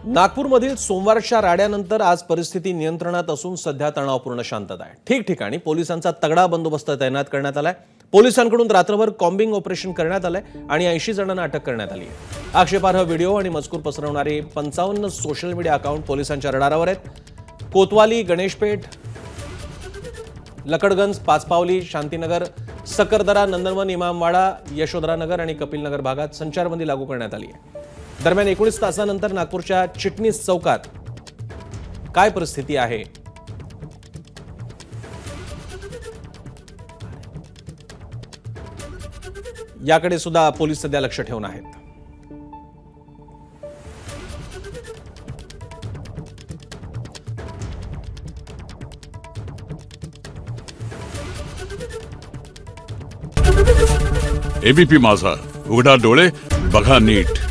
नागपूरमधील सोमवारच्या राड्यानंतर आज परिस्थिती नियंत्रणात असून सध्या तणावपूर्ण शांतता आहे। ठिकठिकाणी पोलिसांचा तगडा बंदोबस्त तैनात करण्यात आलाय। पोलिसांकडून रात्रभर कॉम्बिंग ऑपरेशन करण्यात आलंय आणि 80 जणांना अटक करण्यात आली आहे। आक्षेपार्ह व्हिडिओ आणि मजकूर पसरवणारे 55 सोशल मीडिया अकाउंट पोलिसांच्या रडारवर आहेत। कोतवाली, गणेशपेठ, लकडगंज, पाचपावली, शांतीनगर, सकरदरा, नंदनवन, इमामवाडा, यशोधरानगर आणि कपिलनगर भागात संचारबंदी लागू करण्यात आली आहे। दरम्यान 19 तासानंतर नागपूरच्या चिटणीस चौकात काय परिस्थिती आहे याकडे सुद्धा पोलीस सध्या लक्ष ठेवून आहेत। एबीपी माझा, उघडा डोळे बघा नीट।